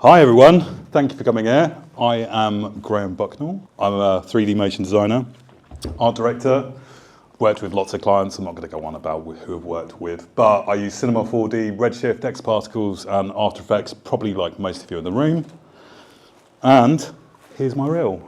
Hi everyone, thank you for coming here. I am Graham Bucknall. I'm a 3D motion designer, art director. Worked with lots of clients. I'm not going to go on about who I've worked with, but I use Cinema 4D, Redshift, X Particles and After Effects, probably like most of you in the room. And here's my reel.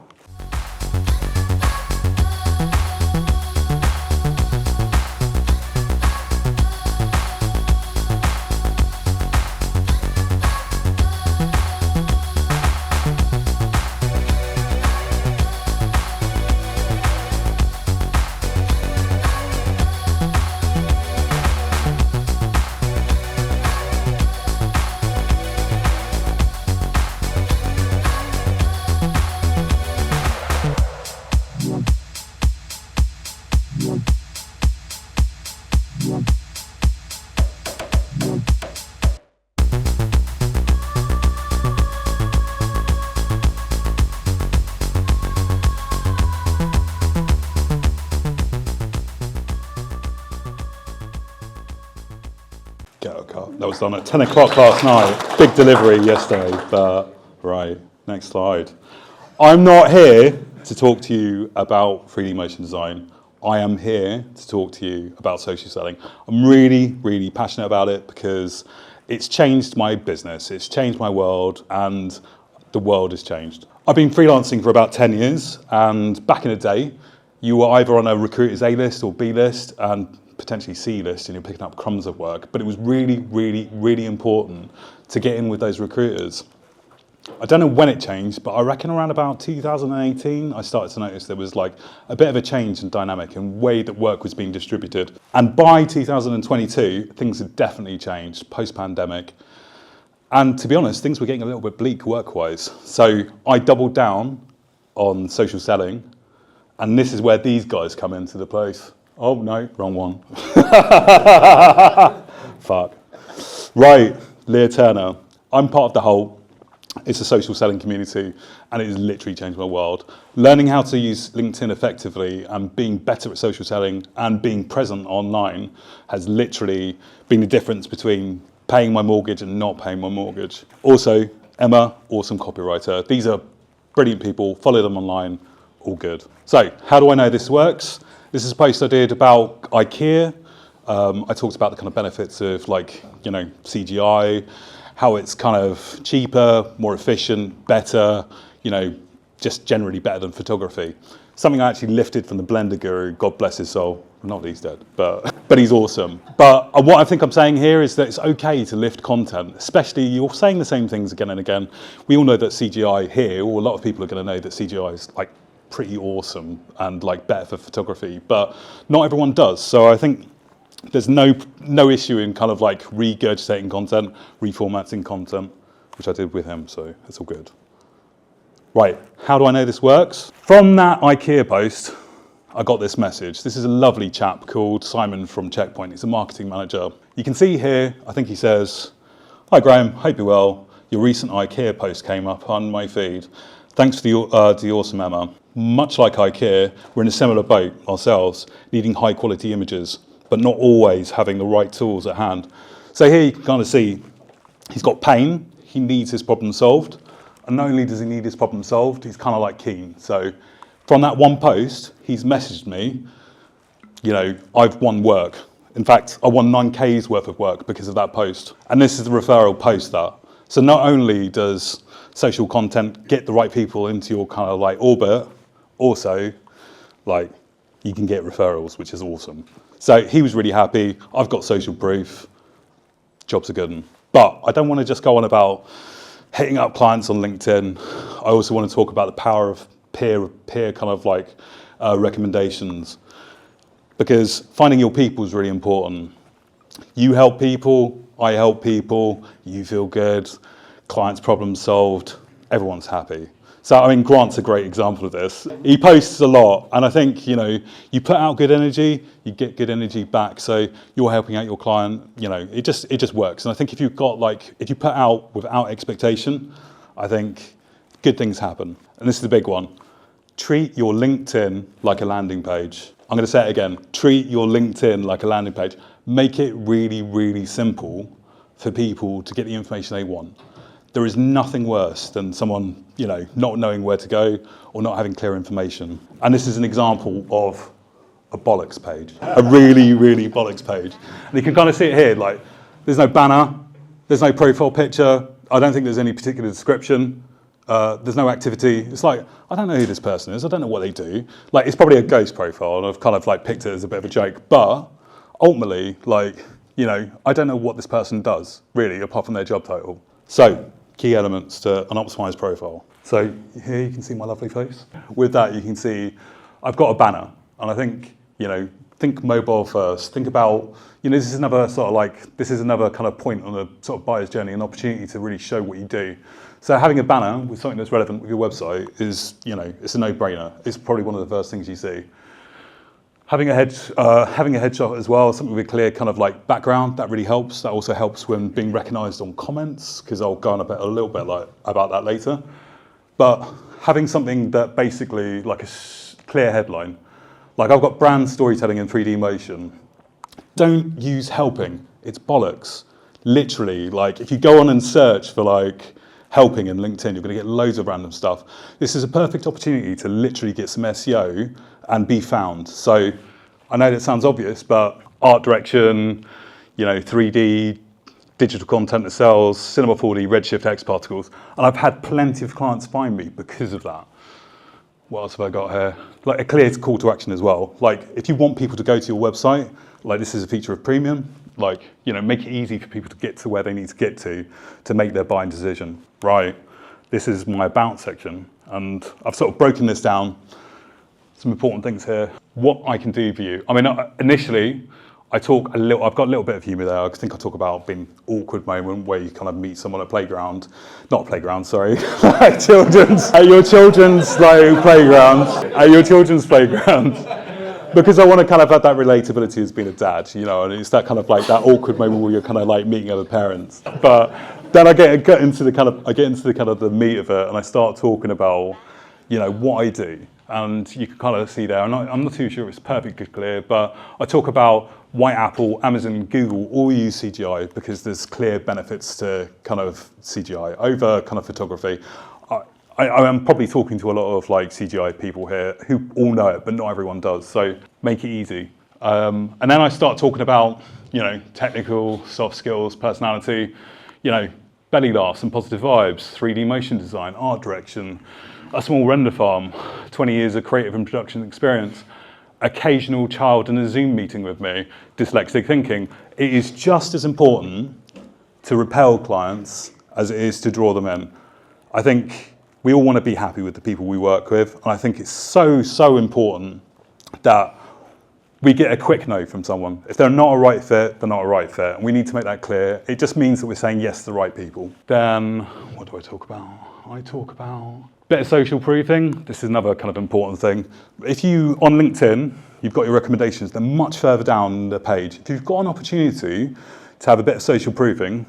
That was done at 10 o'clock last night. Big delivery yesterday, but right, next slide. I'm not here to talk to you about 3D motion design. I am here to talk to you about social selling. I'm really, really passionate about it because it's changed my business, it's changed my world, and the world has changed. I've been freelancing for about 10 years, and back in the day, you were either on a recruiter's A list or B list, and potentially C list, and you're picking up crumbs of work, but it was really, really, really important to get in with those recruiters. I don't know when it changed, but I reckon around about 2018, I started to notice there was like a bit of a change in dynamic and way that work was being distributed. And by 2022, things had definitely changed post-pandemic. And to be honest, things were getting a little bit bleak work-wise. So I doubled down on social selling, and this is where these guys come into the place. Oh no, wrong one. Fuck. Right, Leah Turner. I'm part of the whole. It's a social selling community, and it has literally changed my world. Learning how to use LinkedIn effectively and being better at social selling and being present online has literally been the difference between paying my mortgage and not paying my mortgage. Also, Emma, awesome copywriter. These are brilliant people. Follow them online. All good. So, how do I know this works? This is a post I did about IKEA. I talked about the kind of benefits of CGI, how it's kind of cheaper, more efficient, better, just generally better than photography. Something I actually lifted from the Blender guru, God bless his soul. Not that he's dead, but he's awesome. But what I think I'm saying here is that it's okay to lift content, especially you're saying the same things again and again. We all know that CGI here, or a lot of people are going to know that CGI is like pretty awesome and like better for photography, but not everyone does. So I think there's no issue in kind of like regurgitating content, reformatting content, which I did with him, so it's all good. Right, how do I know this works? From that IKEA post, I got this message. This is a lovely chap called Simon from Checkpoint. He's a marketing manager. You can see here, I think he says, "Hi Graham, hope you're well. Your recent IKEA post came up on my feed. Thanks for the awesome Emma. Much like IKEA, we're in a similar boat ourselves, needing high quality images, but not always having the right tools at hand." So here you can kind of see he's got pain, he needs his problem solved, and not only does he need his problem solved, he's kind of like keen. So from that one post, he's messaged me, I've won work. In fact, I won 9K's worth of work because of that post. And this is the referral post that. So not only does social content get the right people into your kind of like orbit, also like you can get referrals, which is awesome. So he was really happy. I've got social proof. Jobs are good. But I don't want to just go on about hitting up clients on LinkedIn. I also want to talk about the power of peer kind of like recommendations, because finding your people is really important. You help people, I help people, you feel good, clients problem solved, everyone's happy. So, I mean, Grant's a great example of this. He posts a lot, and I think, you put out good energy, you get good energy back, so you're helping out your client, it just works. And I think if you put out without expectation, I think good things happen. And this is the big one. Treat your LinkedIn like a landing page. I'm going to say it again. Treat your LinkedIn like a landing page. Make it really, really simple for people to get the information they want. There is nothing worse than someone, not knowing where to go or not having clear information. And this is an example of a bollocks page, a really, really bollocks page. And you can kind of see it here, like, there's no banner, there's no profile picture, I don't think there's any particular description, there's no activity. It's like, I don't know who this person is, I don't know what they do. Like, it's probably a ghost profile, and I've kind of like picked it as a bit of a joke, but ultimately, like, I don't know what this person does, really, apart from their job title. So, key elements to an optimized profile. So here you can see my lovely face. With that, you can see I've got a banner, and I think, think mobile first. Think about, this is another kind of point on the sort of buyer's journey, an opportunity to really show what you do. So having a banner with something that's relevant with your website is, it's a no-brainer. It's probably one of the first things you see. Having a headshot as well, something with a clear kind of like background, that really helps. That also helps when being recognised on comments, because I'll go on a little bit about that later. But having something that basically like a clear headline, like I've got brand storytelling in 3D motion. Don't use helping, it's bollocks. Literally, like if you go on and search for like helping in LinkedIn, you're gonna get loads of random stuff. This is a perfect opportunity to literally get some SEO and be found. So I know that sounds obvious, but art direction, 3D, digital content that sells, Cinema 4D, Redshift X particles, and I've had plenty of clients find me because of that. What else have I got here? Like a clear call to action as well. Like if you want people to go to your website, like this is a feature of premium, like, make it easy for people to get to where they need to get to make their buying decision. Right, this is my about section, and I've sort of broken this down. Some important things here. What I can do for you. I mean, initially, I've got a little bit of humour there. I think I talk about being awkward moment where you kind of meet someone at a playground. Not a playground, sorry. At your children's playground. Because I want to kind of have that relatability as being a dad, and it's that kind of like that awkward moment where you're kind of like meeting other parents. But then I get into the kind of the meat of it, and I start talking about, what I do. And you can kind of see there, I'm not too sure it's perfectly clear, but I talk about why Apple, Amazon, Google all use CGI, because there's clear benefits to kind of CGI over kind of photography. I am probably talking to a lot of like CGI people here who all know it, but not everyone does. So make it easy. And then I start talking about, technical, soft skills, personality, belly laughs and positive vibes, 3D motion design, art direction, a small render farm, 20 years of creative and production experience, occasional child in a Zoom meeting with me, dyslexic thinking. It is just as important to repel clients as it is to draw them in. I think we all want to be happy with the people we work with, and I think it's so important that we get a quick no from someone. If they're not a right fit, they're not a right fit, and we need to make that clear. It just means that we're saying yes to the right people. Then, what do I talk about? I talk about bit of social proofing. This is another kind of important thing. If you, on LinkedIn, you've got your recommendations, they're much further down the page. If you've got an opportunity to have a bit of social proofing,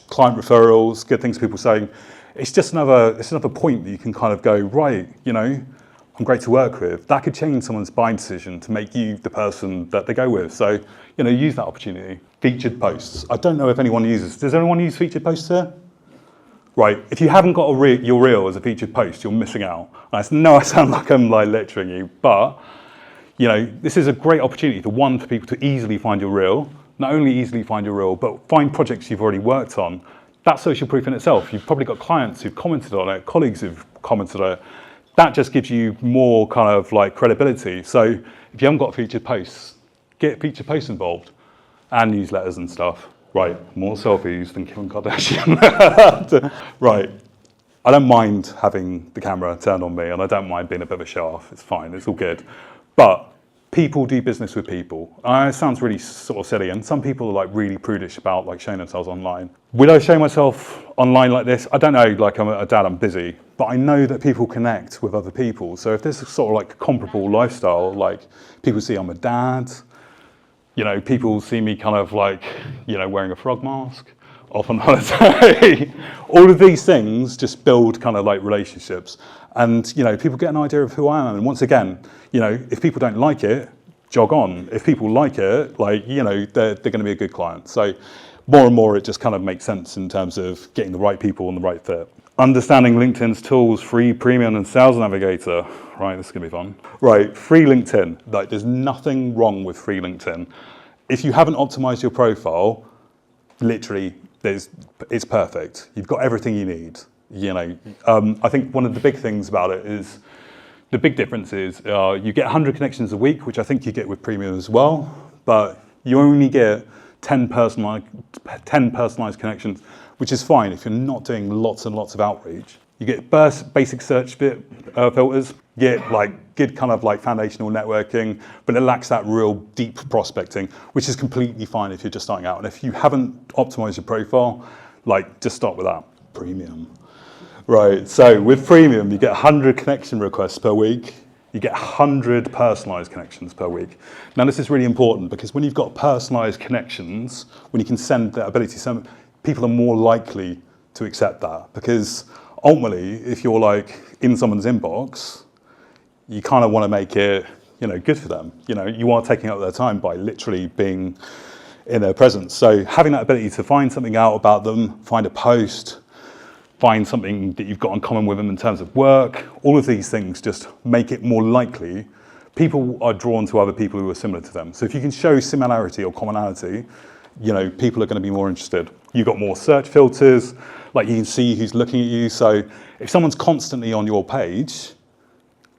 client referrals, good things people saying, it's another point that you can kind of go, right, I'm great to work with. That could change someone's buying decision to make you the person that they go with. So, use that opportunity. Featured posts. I don't know if anyone uses. Does anyone use featured posts here? Right, if you haven't got your reel as a featured post, you're missing out. I know I sound like I'm like lecturing you, but this is a great opportunity for people to easily find your reel. Not only easily find your reel, but find projects you've already worked on. That's social proof in itself. You've probably got clients who've commented on it, colleagues who've commented on it. That just gives you more kind of like credibility. So if you haven't got featured posts, get featured posts involved and newsletters and stuff. Right, more selfies than Kim Kardashian. Right, I don't mind having the camera turned on me, and I don't mind being a bit of a show off. It's fine, it's all good. But people do business with people. It sounds really sort of silly, and some people are like really prudish about like showing themselves online. Would I show myself online like this? I don't know, like I'm a dad, I'm busy, but I know that people connect with other people. So if there's a sort of like comparable lifestyle, like people see I'm a dad, people see me kind of like, wearing a frog mask, off on holiday. All of these things just build kind of like relationships. And, people get an idea of who I am. And once again, if people don't like it, jog on. If people like it, like, you know, they're going to be a good client. So more and more, it just kind of makes sense in terms of getting the right people and the right fit. Understanding LinkedIn's tools, free, premium, and sales navigator. Right, this is going to be fun. Right, free LinkedIn. Like, there's nothing wrong with free LinkedIn. If you haven't optimized your profile, literally, it's perfect. You've got everything you need. You know, I think one of the big things about it is, the big difference is you get 100 connections a week, which I think you get with premium as well, but you only get 10 personalized connections, which is fine if you're not doing lots and lots of outreach. You get basic search filters, you get like good kind of like foundational networking, but it lacks that real deep prospecting, which is completely fine if you're just starting out. And if you haven't optimized your profile, like, just start with that. Premium. Right, so with premium, you get 100 connection requests per week. You get 100 personalized connections per week. Now, this is really important because when you've got personalized connections, when you can send that ability to some, people are more likely to accept that, because ultimately, if you're like in someone's inbox, you kind of want to make it, you know, good for them. You know, you are taking up their time by literally being in their presence. So having that ability to find something out about them, find a post, find something that you've got in common with them in terms of work, all of these things just make it more likely. People are drawn to other people who are similar to them. So if you can show similarity or commonality, you know, people are going to be more interested. You've got more search filters, like you can see who's looking at you. So if someone's constantly on your page,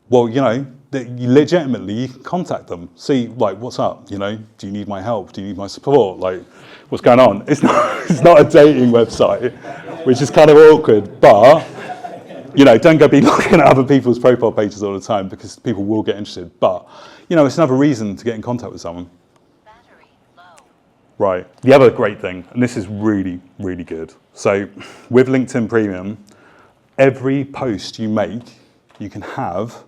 well, you know, you legitimately can contact them. See, like, what's up? You know, do you need my help? Do you need my support? Like, what's going on? It's not a dating website, which is kind of awkward, but, you know, don't go be looking at other people's profile pages all the time, because people will get interested. But, you know, it's another reason to get in contact with someone. Battery low. Right. The other great thing, and this is really, really good. So with LinkedIn Premium, every post you make, you can have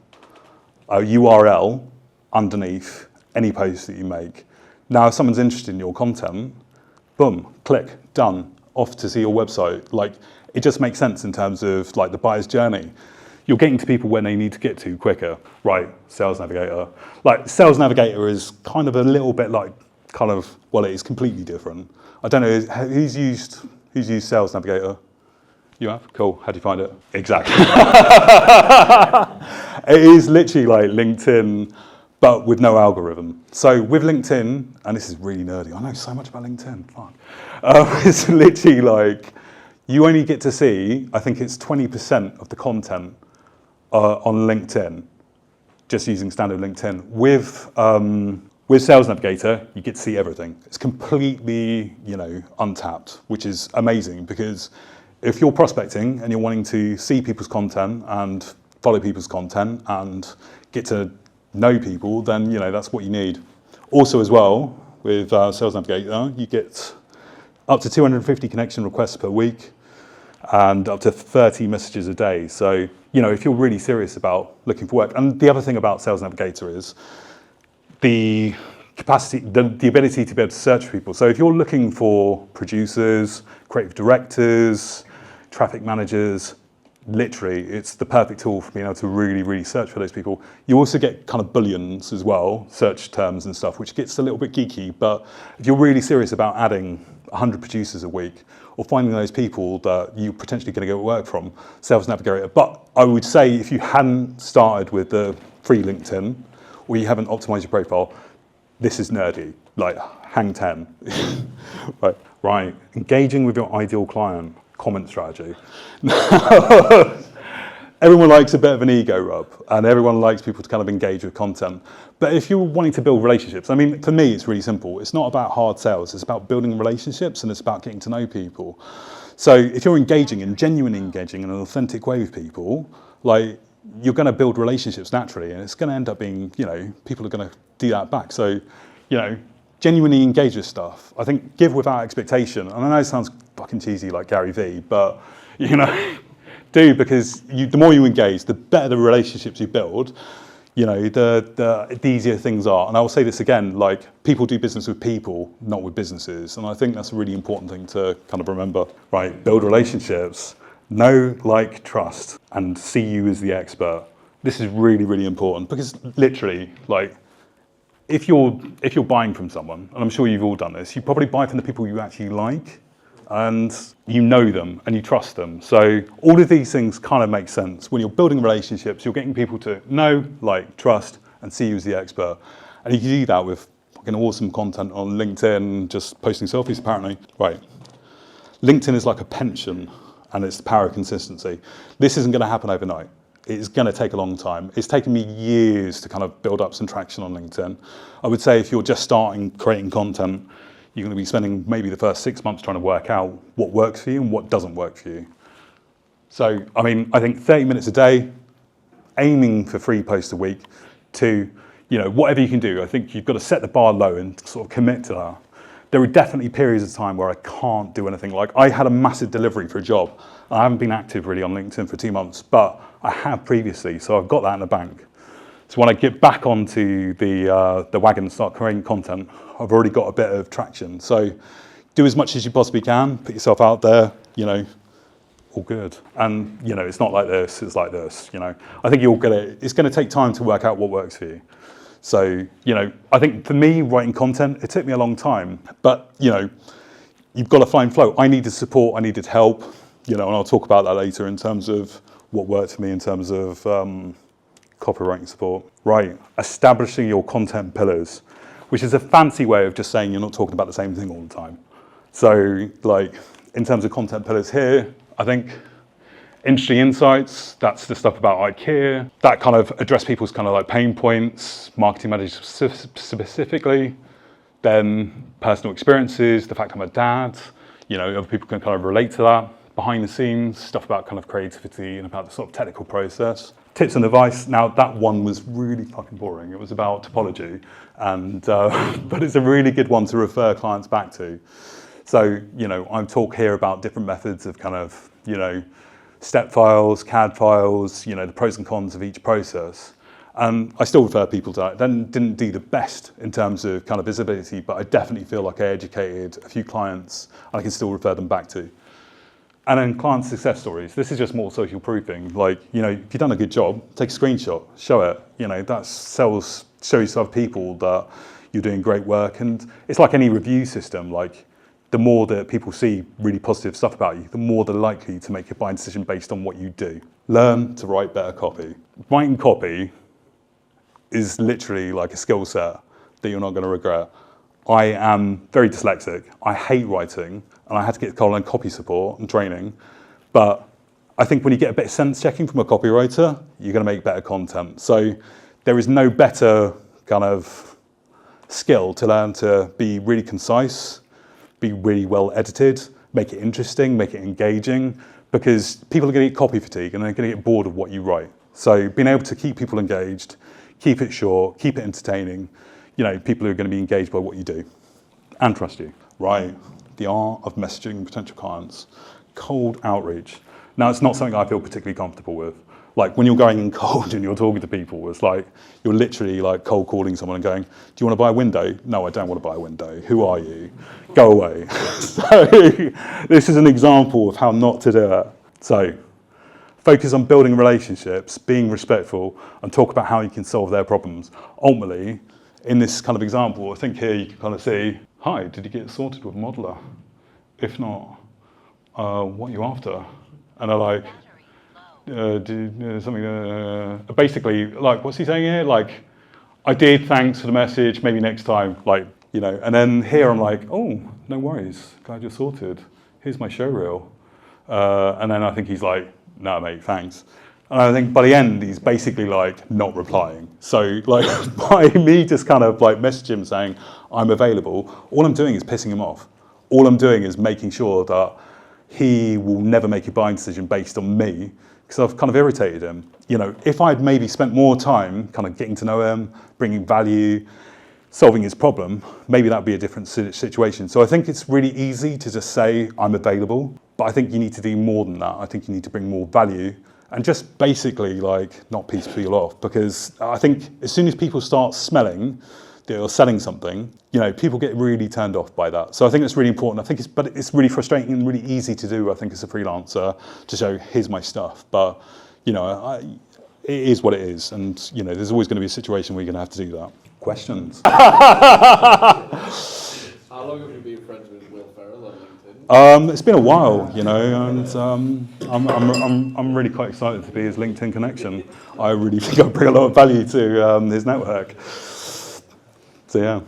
a URL underneath any post that you make. Now, if someone's interested in your content, boom, click, done, off to see your website. Like, it just makes sense in terms of like the buyer's journey. You're getting to people when they need to get to quicker. Right, Sales Navigator. Like, Sales Navigator is kind of a little bit like, well, it is completely different. I don't know, who's used Sales Navigator? You have? Cool. How do you find it? Exactly. It is literally like LinkedIn, but with no algorithm. So with LinkedIn, and this is really nerdy, I know so much about LinkedIn, fuck. It's literally like, you only get to see, I think it's 20% of the content on LinkedIn, just using standard LinkedIn. With Sales Navigator, you get to see everything. It's completely, you know, untapped, which is amazing, because if you're prospecting and you're wanting to see people's content and follow people's content and get to know people, then, you know, that's what you need. Also as well, with Sales Navigator, you get up to 250 connection requests per week and up to 30 messages a day. So, you know, if you're really serious about looking for work. And the other thing about Sales Navigator is the capacity, the ability to be able to search for people. So if you're looking for producers, creative directors, traffic managers, literally, it's the perfect tool for being able to really, really search for those people. You also get kind of booleans as well, search terms and stuff, which gets a little bit geeky, but if you're really serious about adding 100 producers a week, or finding those people that you're potentially going to get work from, Sales Navigator. But I would say if you hadn't started with the free LinkedIn, or you haven't optimized your profile, this is nerdy, like hang 10. Right, engaging with your ideal client. Comment strategy. Everyone likes a bit of an ego rub, and everyone likes people to kind of engage with content. But if you're wanting to build relationships, I mean, for me, it's really simple. It's not about hard sales. It's about building relationships, and it's about getting to know people. So if you're engaging and genuinely engaging in an authentic way with people, like, you're going to build relationships naturally, and it's going to end up being, you know, people are going to do that back. So, you know, genuinely engage with stuff. I think give without expectation. And I know it sounds fucking cheesy like Gary Vee, but, you know, do, because the more you engage, the better the relationships you build, you know, the easier things are. And I will say this again, like, people do business with people, not with businesses. And I think that's a really important thing to kind of remember, right? Build relationships, know, like, trust, and see you as the expert. This is really, really important, because literally, like, if you're buying from someone, and I'm sure you've all done this, you probably buy from the people you actually like, and you know them and you trust them. So all of these things kind of make sense. When you're building relationships, you're getting people to know, like, trust, and see you as the expert. And you can do that with fucking awesome content on LinkedIn, just posting selfies apparently. Right. LinkedIn is like a pension, and it's the power of consistency. This isn't going to happen overnight. It's going to take a long time. It's taken me years to kind of build up some traction on LinkedIn. I would say if you're just starting creating content, you're going to be spending maybe the first 6 months trying to work out what works for you and what doesn't work for you. So, I mean, I think 30 minutes a day, aiming for 3 posts a week, to, you know, whatever you can do. I think you've got to set the bar low and sort of commit to that. There are definitely periods of time where I can't do anything. Like, I had a massive delivery for a job. I haven't been active really on LinkedIn for 2 months, but I have previously, so I've got that in the bank. So when I get back onto the wagon and start creating content, I've already got a bit of traction. So do as much as you possibly can, put yourself out there, you know, all good. And, you know, it's not like this, it's like this, you know. I think you'll get it. It's going to take time to work out what works for you. So, you know, I think for me, writing content, it took me a long time. But, you know, you've got to find flow. I needed support, I needed help, you know, and I'll talk about that later in terms of what worked for me in terms of copywriting support. Right, establishing your content pillars, which is a fancy way of just saying you're not talking about the same thing all the time. So, like, in terms of content pillars here, I think industry insights, that's the stuff about IKEA, that kind of address people's kind of like pain points, marketing managers specifically, then personal experiences, the fact I'm a dad, you know, other people can kind of relate to that, behind the scenes, stuff about kind of creativity and about the sort of technical process. Tips and advice, now that one was really fucking boring. It was about topology, and but it's a really good one to refer clients back to. So, you know, I talk here about different methods of kind of, you know, step files, CAD files, you know, the pros and cons of each process. And I still refer people to that. Then didn't do the best in terms of kind of visibility, but I definitely feel like I educated a few clients and I can still refer them back to. And then client success stories. This is just more social proofing. Like, you know, if you've done a good job, take a screenshot, show it. You know, that shows to other people that you're doing great work. And it's like any review system. Like, the more that people see really positive stuff about you, the more they're likely to make a buying decision based on what you do. Learn to write better copy. Writing copy is literally like a skill set that you're not going to regret. I am very dyslexic. I hate writing, and I had to get copy support and training. But I think when you get a bit of sense checking from a copywriter, you're going to make better content. So there is no better kind of skill to learn to be really concise, be really well edited, make it interesting, make it engaging, because people are going to get copy fatigue and they're going to get bored of what you write. So being able to keep people engaged, keep it short, keep it entertaining, you know, people who are going to be engaged by what you do and trust you. Right, the art of messaging potential clients. Cold outreach. Now, it's not something I feel particularly comfortable with. Like, when you're going in cold and you're talking to people, it's like you're literally like cold calling someone and going, do you want to buy a window? No, I don't want to buy a window. Who are you? Go away. So this is an example of how not to do it. So focus on building relationships, being respectful, and talk about how you can solve their problems. Ultimately, in this kind of example, I think here you can kind of see, hi, did you get sorted with a modeler? If not, what are you after? And they're like, basically, like, what's he saying here? Like, I did, thanks for the message, maybe next time, like, you know. And then here I'm like, oh, no worries, glad you're sorted. Here's my showreel. And then I think he's like, no, mate, thanks. And I think by the end, he's basically like not replying. So like by me just kind of like message him saying, I'm available, all I'm doing is pissing him off. All I'm doing is making sure that he will never make a buying decision based on me, because I've kind of irritated him. You know, if I'd maybe spent more time kind of getting to know him, bringing value, solving his problem, maybe that'd be a different situation. So I think it's really easy to just say, I'm available, but I think you need to do more than that. I think you need to bring more value and just basically like not piss people off, because I think as soon as people start smelling that you're selling something, you know, people get really turned off by that. So I think it's really important. I think it's really frustrating and really easy to do, I think, as a freelancer, to show, here's my stuff. But, you know, it is what it is. And, you know, there's always going to be a situation where you're going to have to do that. Questions? How long have you been friends with Will Ferrell on LinkedIn? It's been a while, you know, and I'm really quite excited to be his LinkedIn connection. I really think I bring a lot of value to his network. So yeah,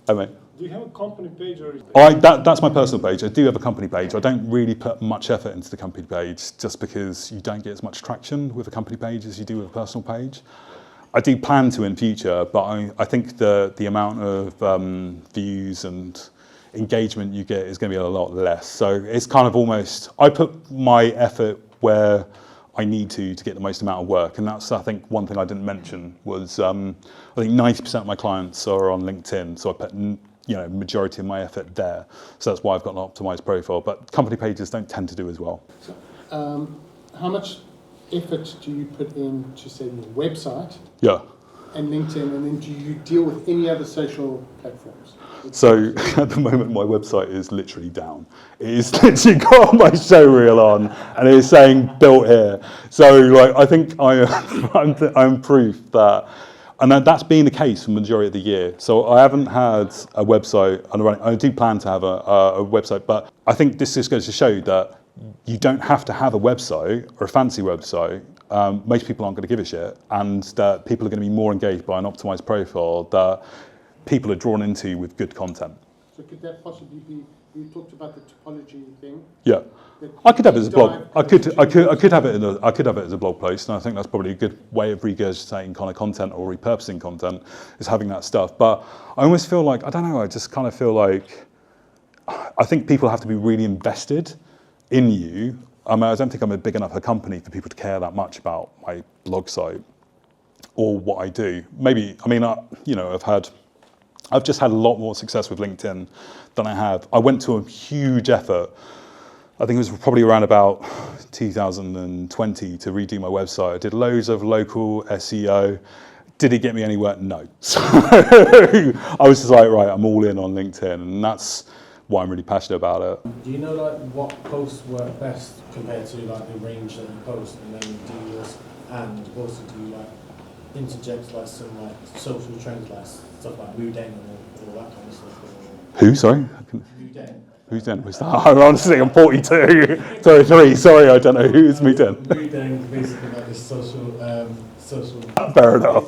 hey mate. Do you have a company page or? That's my personal page. I do have a company page. I don't really put much effort into the company page just because you don't get as much traction with a company page as you do with a personal page. I do plan to in future, but I think the amount of views and engagement you get is going to be a lot less. So it's kind of almost, I put my effort where I need to get the most amount of work. And that's, I think, one thing I didn't mention was I think 90% of my clients are on LinkedIn. So I put majority of my effort there. So that's why I've got an optimized profile. But company pages don't tend to do as well. So, how much effort do you put into, say, your website? Yeah. And LinkedIn, and then do you deal with any other social platforms? So at the moment, my website is literally down. It is literally got my Showreel on, and it is saying "built here." So like, I think I'm proof that, and that's been the case for the majority of the year. So I haven't had a website. I do plan to have a website, but I think this just goes to show that you don't have to have a website or a fancy website. Most people aren't going to give a shit, and that people are going to be more engaged by an optimized profile that people are drawn into with good content. So could that possibly be? You talked about the topology thing. Yeah, I could have it as a blog. I could have it as a blog post, and I think that's probably a good way of regurgitating kind of content or repurposing content is having that stuff. But I almost feel like, I don't know. I just kind of feel like I think people have to be really invested in you. I mean, I don't think I'm a big enough a company for people to care that much about my blog site or what I do. Maybe, I mean, I've just had a lot more success with LinkedIn than I have. I went to a huge effort. I think it was probably around about 2020 to redo my website. I did loads of local SEO. Did it get me anywhere? No. So I was just like, right, I'm all in on LinkedIn, and that's why I'm really passionate about it. Do you know like what posts work best compared to like the range that you post, and then do you also do you like interject like some like social trends like stuff like mood and all that kind of stuff? Who? Sorry. Mood. Who's then? Who's that? Honestly, I'm 42. 33. Sorry, I don't know who's me then. Mood basically like this social. Fair enough.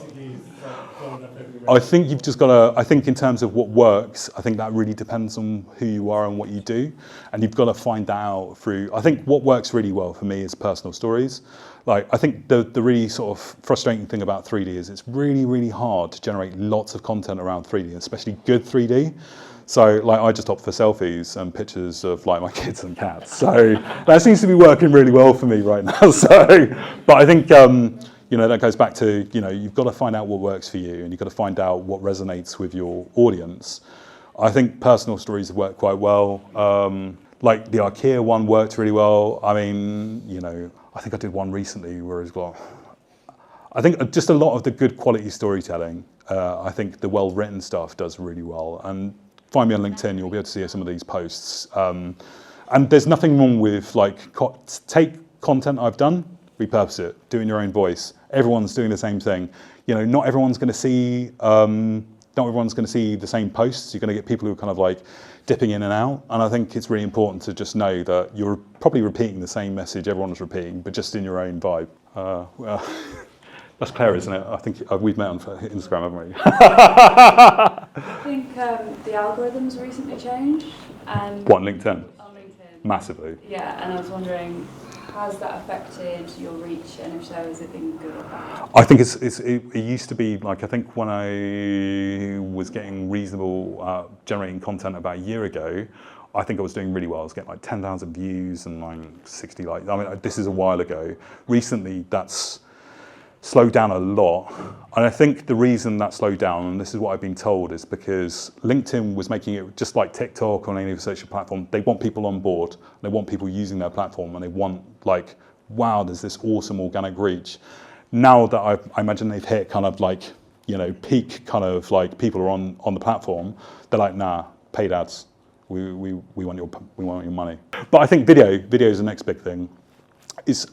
I think you've just got to, I think in terms of what works, I think that really depends on who you are and what you do. And you've got to find that out through, I think what works really well for me is personal stories. Like, I think the really sort of frustrating thing about 3D is it's really, really hard to generate lots of content around 3D, especially good 3D. So like, I just opt for selfies and pictures of like my kids and cats. So that seems to be working really well for me right now. So, but I think, that goes back to, you've got to find out what works for you, and you've got to find out what resonates with your audience. I think personal stories work quite well. Like the IKEA one worked really well. I mean, I think I did one recently where it's got, I think just a lot of the good quality storytelling. I think the well-written stuff does really well. And find me on LinkedIn, you'll be able to see some of these posts. And there's nothing wrong with like, take content I've done, repurpose it, do it in your own voice. Everyone's doing the same thing. Not everyone's going to see the same posts. You're going to get people who are kind of like dipping in and out. And I think it's really important to just know that you're probably repeating the same message everyone's repeating, but just in your own vibe. Well, that's clear, isn't it? I think we've met on Instagram, haven't we? I think the algorithms recently changed. And What, LinkedIn? on LinkedIn. Massively. Yeah, and I was wondering, has that affected your reach, and if so, has it been good or bad? I think it used to be like, I think when I was getting reasonable generating content about a year ago, I think I was doing really well. I was getting like 10,000 views and like 60 likes. I mean, this is a while ago. Recently, that's slowed down a lot. And I think the reason that slowed down, and this is what I've been told, is because LinkedIn was making it just like TikTok or any other social platform. They want people on board. They want people using their platform, and they want like, wow, there's this awesome organic reach. Now that I imagine they've hit kind of like, peak kind of like people are on the platform, they're like, nah, paid ads. We want your money. But I think video is the next big thing.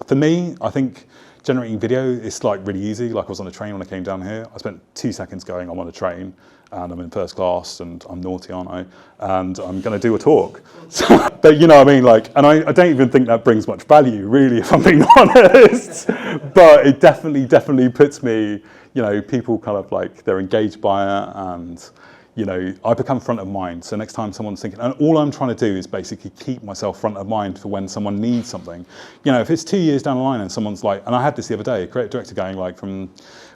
For me, I think Generating video, it's like really easy. Like I was on a train when I came down here. I spent 2 seconds going, I'm on a train and I'm in first class and I'm naughty, aren't I? And I'm going to do a talk. But you know what I mean? Like, and I don't even think that brings much value, really, if I'm being honest. But it definitely puts me, you know, people kind of like, they're engaged by it, and you know, I become front of mind. So next time someone's thinking, and all I'm trying to do is basically keep myself front of mind for when someone needs something. You know, if it's 2 years down the line and someone's like, and I had this the other day, a creative director going like from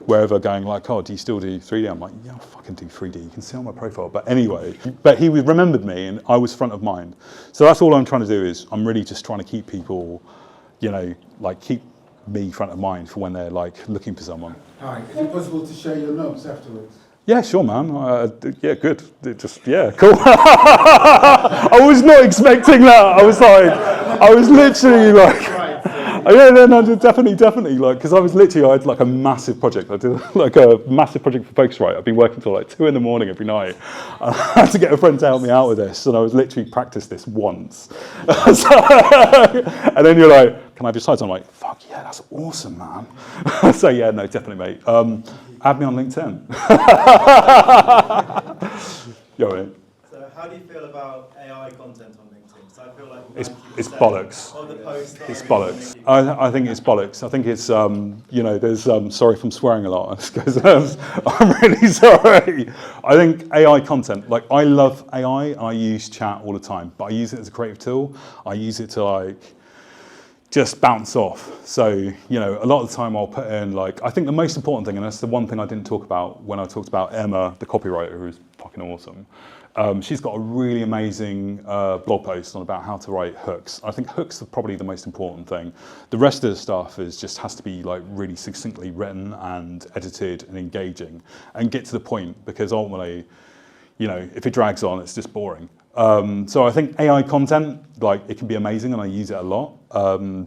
wherever going like, oh, do you still do 3D? I'm like, yeah, I fucking do 3D. You can see on my profile. But anyway, but he remembered me and I was front of mind. So that's all I'm trying to do is I'm really just trying to keep people, you know, like keep me front of mind for when they're like looking for someone. Hi, is it possible to share your notes afterwards? Yeah, sure, man. Yeah, good. Yeah, cool. I was not expecting that. I was literally like, yeah, no, definitely, like, because I had like a massive project. I did like a massive project for Focusrite. I've been working till like 2 in the morning every night. I had to get a friend to help me out with this, and I was literally practiced this once. And then you're like, can I have your slides? I'm like, fuck yeah, that's awesome, man. So yeah, no, definitely, mate. Add me on LinkedIn. Yo, mate. So how do you feel about AI content on LinkedIn? So I feel like It's bollocks. of the posts It's bollocks. I think it's bollocks. I think it's, you know, there's, sorry if I'm swearing a lot, because I'm really sorry. I think AI content, like I love AI and I use chat all the time, but I use it as a creative tool. I use it to like, just bounce off. So, you know, a lot of the time I'll put in like, I think the most important thing, and that's the one thing I didn't talk about when I talked about Emma, the copywriter, who's fucking awesome. She's got a really amazing blog post on about how to write hooks. I think hooks are probably the most important thing. The rest of the stuff is just has to be like really succinctly written and edited and engaging and get to the point, because ultimately, you know, if it drags on, it's just boring. So I think AI content, like it can be amazing and I use it a lot,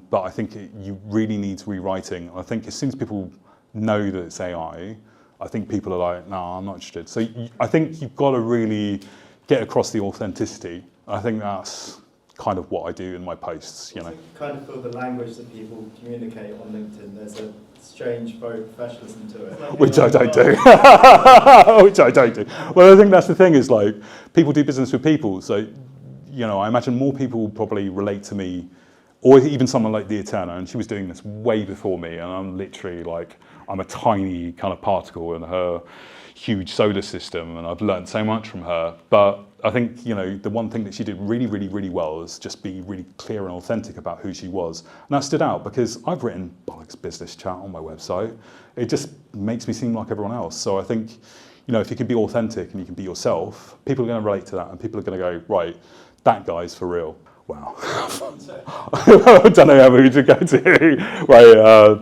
but I think you really need rewriting. I think as soon as people know that it's AI, I think people are like, no, I'm not interested. So I think you've got to really get across the authenticity. I think that's kind of what I do in my posts, you know. I kind of feel the language that people communicate on LinkedIn, there's a strange, very professionalism to it. Which I don't do. Which I don't do. Well, I think that's the thing is like, people do business with people. So, you know, I imagine more people probably relate to me, or even someone like the Eterna, and she was doing this way before me, and I'm literally like, I'm a tiny kind of particle in her huge solar system, and I've learned so much from her. But I think, you know, the one thing that she did really well was just be really clear and authentic about who she was. And that stood out because I've written bollocks business chat on my website. It just makes me seem like everyone else. So I think, you know, if you can be authentic and you can be yourself, people are going to relate to that, and people are going to go, right, that guy's for real. Wow. I don't know who to go to. Right,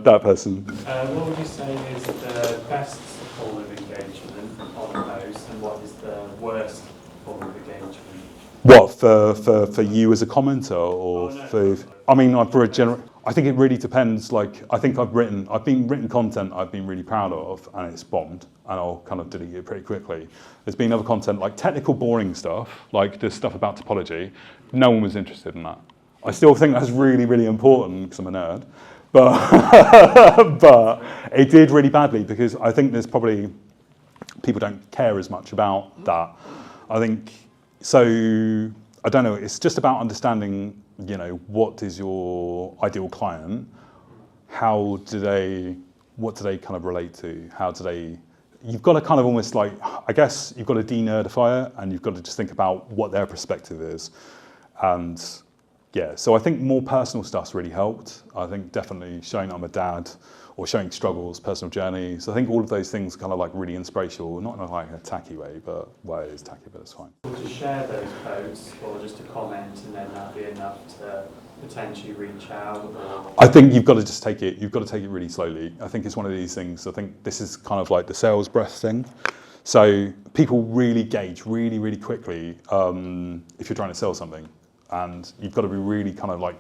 that person. What would you say is the best form of engagement on those, and what is the worst form of engagement? What, for you as a commenter, or for? I mean, I think it really depends. Like, I think I've been written content I've been really proud of, and it's bombed, and I'll kind of delete it pretty quickly. There's been other content, like technical boring stuff, like this stuff about topology. No one was interested in that. I still think that's really important because I'm a nerd, but it did really badly because I think there's probably people don't care as much about that. I think so. I don't know. It's just about understanding, you know, what is your ideal client? What do they kind of relate to? You've got to kind of almost like, I guess you've got to de-nerdify it, and you've got to just think about what their perspective is. And yeah, so I think more personal stuff's really helped. I think definitely showing I'm a dad, or showing struggles, personal journeys. I think all of those things kind of like really inspirational, not in a, like a tacky way, but well, it is tacky, but it's fine. To share those posts, or just to comment, and then that'd be enough to potentially reach out? Or? I think you've got to just take it really slowly. I think it's one of these things. I think this is kind of like the sales breath thing. So people really gauge really quickly if you're trying to sell something. And you've got to be really kind of like,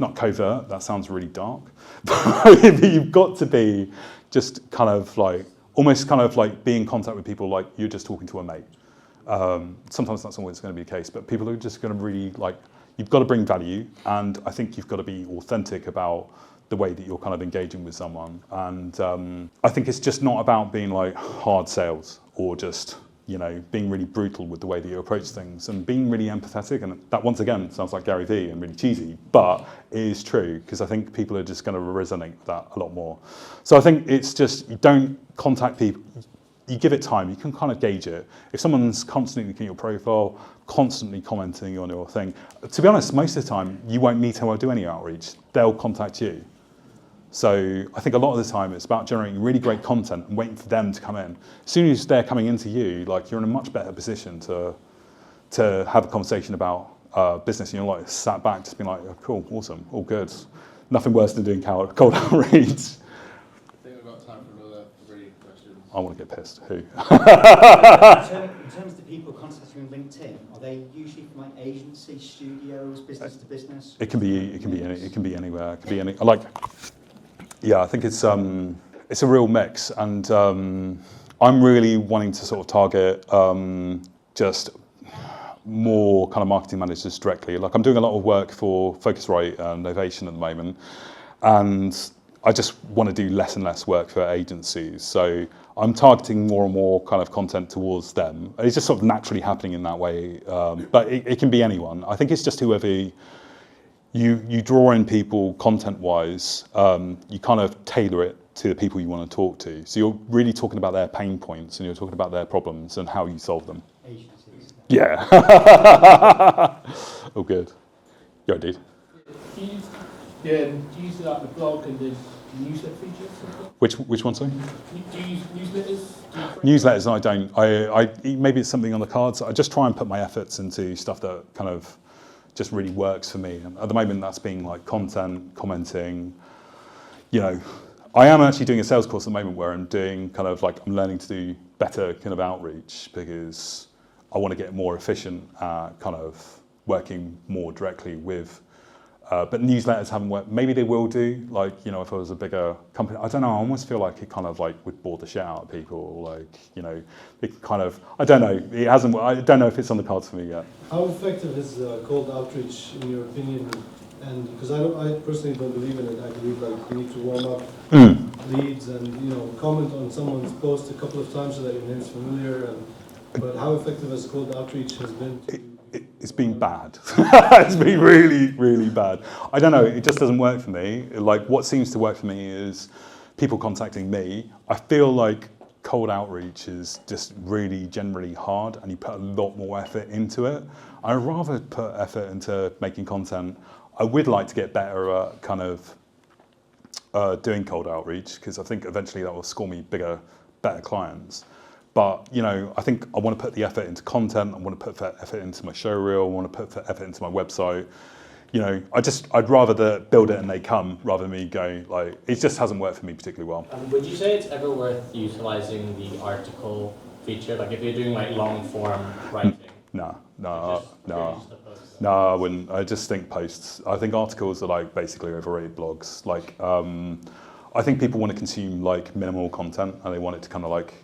not covert, that sounds really dark, but you've got to be just kind of like, almost kind of like be in contact with people like you're just talking to a mate. Sometimes that's always going to be the case, but people are just going to really like, you've got to bring value, and I think you've got to be authentic about the way that you're kind of engaging with someone. And I think it's just not about being like hard sales or just, you know, being really brutal with the way that you approach things, and being really empathetic. And that, once again, sounds like Gary Vee and really cheesy, but it is true, because I think people are just going to resonate with that a lot more. So I think it's just, you don't contact people, you give it time, you can kind of gauge it. If someone's constantly looking at your profile, constantly commenting on your thing, to be honest, most of the time, you won't need to do any outreach. They'll contact you. So I think a lot of the time it's about generating really great content and waiting for them to come in. As soon as they're coming into you, like, you're in a much better position to have a conversation about business, and you're like sat back just being like, oh, cool, awesome, all good. Nothing worse than doing cold outreach. I think we've got time for another 3 questions. I want to get pissed. Who? In terms of the people contacting on LinkedIn, are they usually from like agencies, studios, business to business? It can be anywhere. It can be any, like, yeah, I think it's a real mix, and I'm really wanting to sort of target just more kind of marketing managers directly. Like, I'm doing a lot of work for Focusrite and Novation at the moment, and I just want to do less and less work for agencies. So I'm targeting more and more kind of content towards them. It's just sort of naturally happening in that way, but it can be anyone. I think it's just whoever you draw in people content-wise, you kind of tailor it to the people you want to talk to. So you're really talking about their pain points, and you're talking about their problems and how you solve them. Agencies. Yeah. Oh, good. You're right, dude. Do you use like the blog and the newsletter features? Which one, sorry? Do you use newsletters? Newsletters, I don't. I maybe it's something on the cards. I just try and put my efforts into stuff that kind of just really works for me. And at the moment, that's being like content, commenting. You know, I am actually doing a sales course at the moment where I'm doing kind of like, I'm learning to do better kind of outreach, because I want to get more efficient at kind of working more directly with. But newsletters haven't worked. Maybe they will do. Like, you know, if I was a bigger company, I don't know. I almost feel like it kind of like would bore the shit out of people. Like, you know, it kind of. I don't know. It hasn't. I don't know if it's on the cards for me yet. How effective is cold outreach in your opinion? And because I personally don't believe in it. I believe like you need to warm up leads and, you know, comment on someone's post a couple of times so that your name's familiar. But how effective has cold outreach has been? It's been bad. It's been really, really bad. I don't know, it just doesn't work for me. Like, what seems to work for me is people contacting me. I feel like cold outreach is just really generally hard, and you put a lot more effort into it. I'd rather put effort into making content. I would like to get better at kind of doing cold outreach, because I think eventually that will score me better clients. But, you know, I think I want to put the effort into content. I want to put effort into my showreel. I want to put effort into my website. You know, I'd rather build it and they come, rather than me going, like, it just hasn't worked for me particularly well. Would you say it's ever worth utilising the article feature? Like, if you're doing like long form writing? No, I wouldn't. I just think posts. I think articles are like basically overrated blogs. Like, I think people want to consume like minimal content, and they want it to kind of like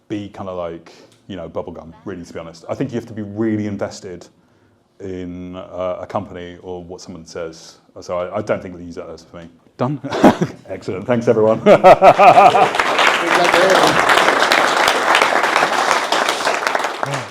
be kind of like, you know, bubblegum, really, to be honest. I think you have to be really invested in a company or what someone says. So I don't think the newsletters for me. Done? Excellent. Thanks, everyone. Good luck there.